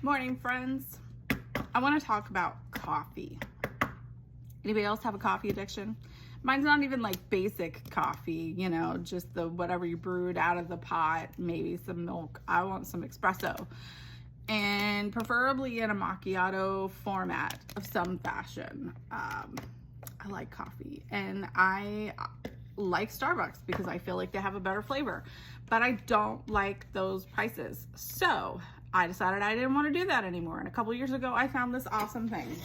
Morning, friends. I want to talk about coffee. Anybody else have a coffee addiction? Mine's not even like basic coffee, just the whatever you brewed out of the pot, maybe some milk. I want some espresso, and preferably in a macchiato format of some fashion. I like coffee, and I like Starbucks because I feel like they have a better flavor, but I don't like those prices. So I decided I didn't want to do that anymore. And a couple years ago, I found this awesome thing.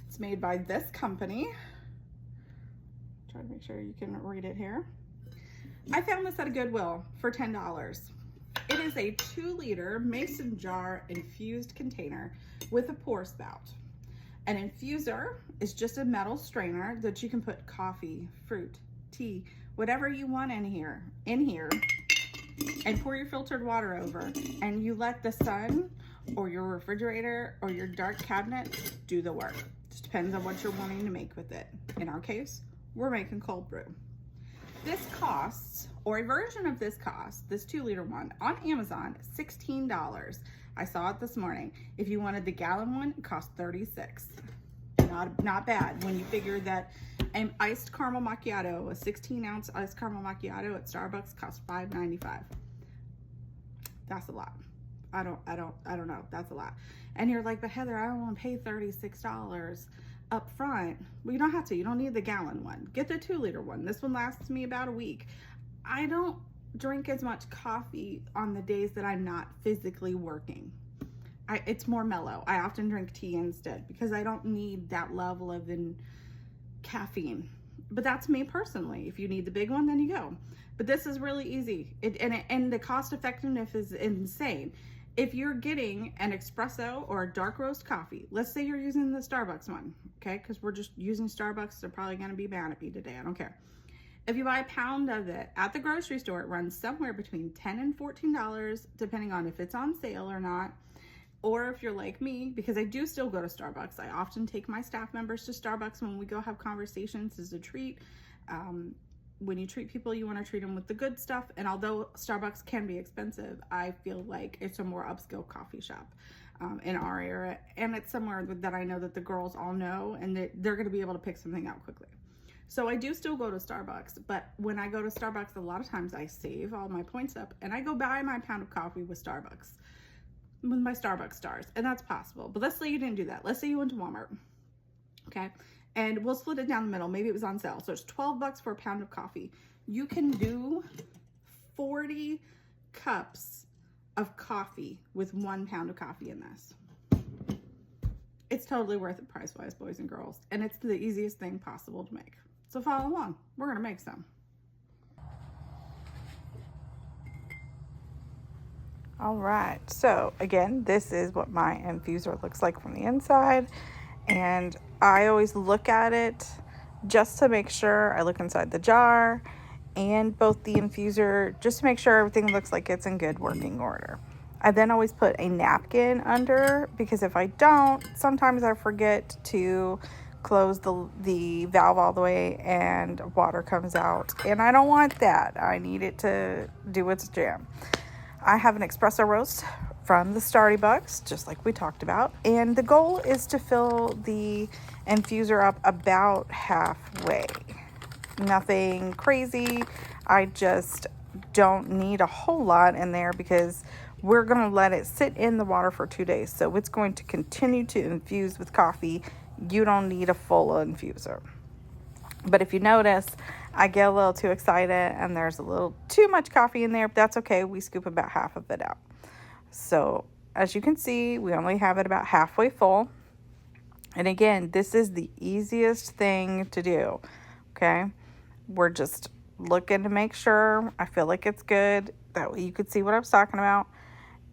It's made by this company. Try to make sure you can read it here. I found this at a Goodwill for $10. It is a 2-liter mason jar infused container with a pour spout. An infuser is just a metal strainer that you can put coffee, fruit, tea, whatever you want in here, and pour your filtered water over, and you let the sun or your refrigerator or your dark cabinet do the work. Just depends on what you're wanting to make with it. In our case, we're making cold brew. This costs, or a version of this costs, this 2-liter one on Amazon, $16. I saw it this morning. If you wanted the gallon one, it cost $36. Not bad when you figure that an iced caramel macchiato, a 16-ounce iced caramel macchiato at Starbucks costs $5.95. That's a lot. I don't know. That's a lot. And you're like, but Heather, I don't want to pay $36 up front. Well, you don't have to. You don't need the gallon one. Get the 2-liter one. This one lasts me about a week. I don't drink as much coffee on the days that I'm not physically working. It's more mellow. I often drink tea instead because I don't need that level of caffeine. But that's me personally. If you need the big one, then you go. But this is really easy. And the cost effectiveness is insane. If you're getting an espresso or a dark roast coffee, let's say you're using the Starbucks one, okay? Because we're just using Starbucks. They're probably going to be mad at me today. I don't care. If you buy a pound of it at the grocery store, it runs somewhere between $10 and $14, depending on if it's on sale or not. Or if you're like me, because I do still go to Starbucks. I often take my staff members to Starbucks when we go have conversations as a treat. When you treat people, you want to treat them with the good stuff. And although Starbucks can be expensive, I feel like it's a more upscale coffee shop in our area. And it's somewhere that I know that the girls all know, and that they're going to be able to pick something out quickly. So I do still go to Starbucks, but when I go to Starbucks, a lot of times I save all my points up and I go buy my pound of coffee with my Starbucks stars, and that's possible. But let's say you didn't do that. Let's say you went to Walmart, okay? And we'll split it down the middle. Maybe it was on sale. So it's $12 for a pound of coffee. You can do 40 cups of coffee with 1 pound of coffee in this. It's totally worth it price-wise, boys and girls. And it's the easiest thing possible to make. So follow along. We're going to make some. All right. So again, this is what my infuser looks like from the inside. And I always look at it just to make sure. I look inside the jar and both the infuser just to make sure everything looks like it's in good working order. I then always put a napkin under, because if I don't, sometimes I forget to close the valve all the way and water comes out, and I don't want that. I need it to do its jam. I have an espresso roast from the Starbucks, just like we talked about, and the goal is to fill the infuser up about halfway. Nothing crazy. I just don't need a whole lot in there because we're going to let it sit in the water for 2 days. So it's going to continue to infuse with coffee. You don't need a full infuser. But if you notice, I get a little too excited and there's a little too much coffee in there, but that's okay. We scoop about half of it out. So as you can see, we only have it about halfway full. And again, this is the easiest thing to do. Okay. We're just looking to make sure I feel like it's good. That way you could see what I was talking about.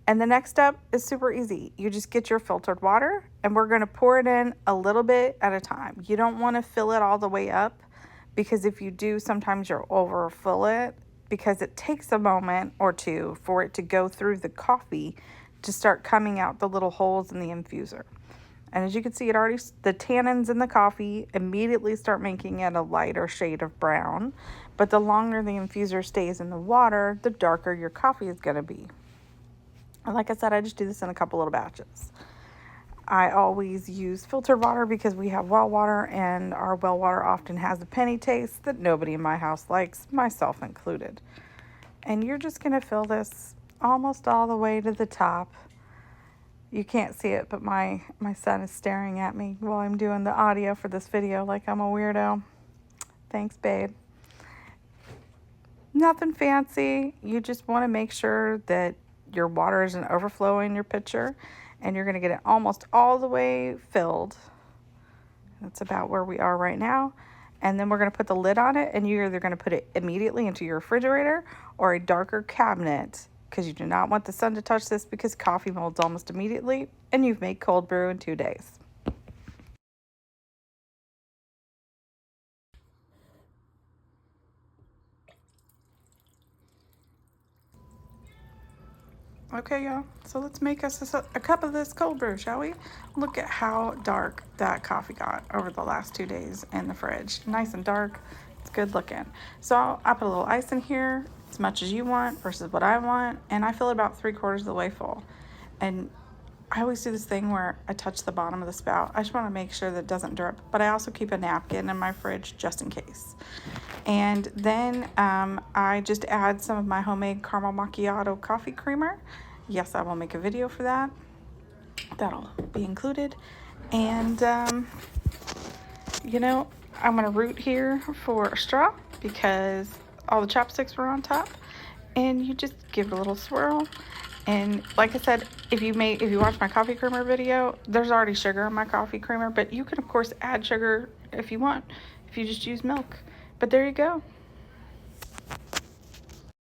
And the next step is super easy. You just get your filtered water and we're going to pour it in a little bit at a time. You don't want to fill it all the way up, because if you do, sometimes you'll overfill it, because it takes a moment or two for it to go through the coffee to start coming out the little holes in the infuser. And as you can see, the tannins in the coffee immediately start making it a lighter shade of brown. But the longer the infuser stays in the water, the darker your coffee is going to be. And like I said, I just do this in a couple little batches. I always use filtered water because we have well water, and our well water often has a penny taste that nobody in my house likes, myself included. And you're just going to fill this almost all the way to the top. You can't see it, but my son is staring at me while I'm doing the audio for this video like I'm a weirdo. Thanks, babe. Nothing fancy. You just want to make sure that your water isn't overflowing your pitcher, and you're going to get it almost all the way filled. That's about where we are right now. And then we're going to put the lid on it, and you're either going to put it immediately into your refrigerator or a darker cabinet, because you do not want the sun to touch this because coffee molds almost immediately, and you've made cold brew in 2 days. Okay, y'all, so let's make us a cup of this cold brew, shall we? Look at how dark that coffee got over the last 2 days in the fridge. Nice and dark. It's good looking. So I put a little ice in here, as much as you want versus what I want, and I fill it about 3/4 of the way full. And I always do this thing where I touch the bottom of the spout. I just want to make sure that it doesn't drip, but I also keep a napkin in my fridge just in case. And then I just add some of my homemade caramel macchiato coffee creamer. Yes, I will make a video for that. That'll be included. And, you know, I'm going to root here for a straw because all the chopsticks were on top. And you just give it a little swirl. And like I said, if you watch my coffee creamer video, there's already sugar in my coffee creamer, but you can of course add sugar if you want, if you just use milk. But there you go.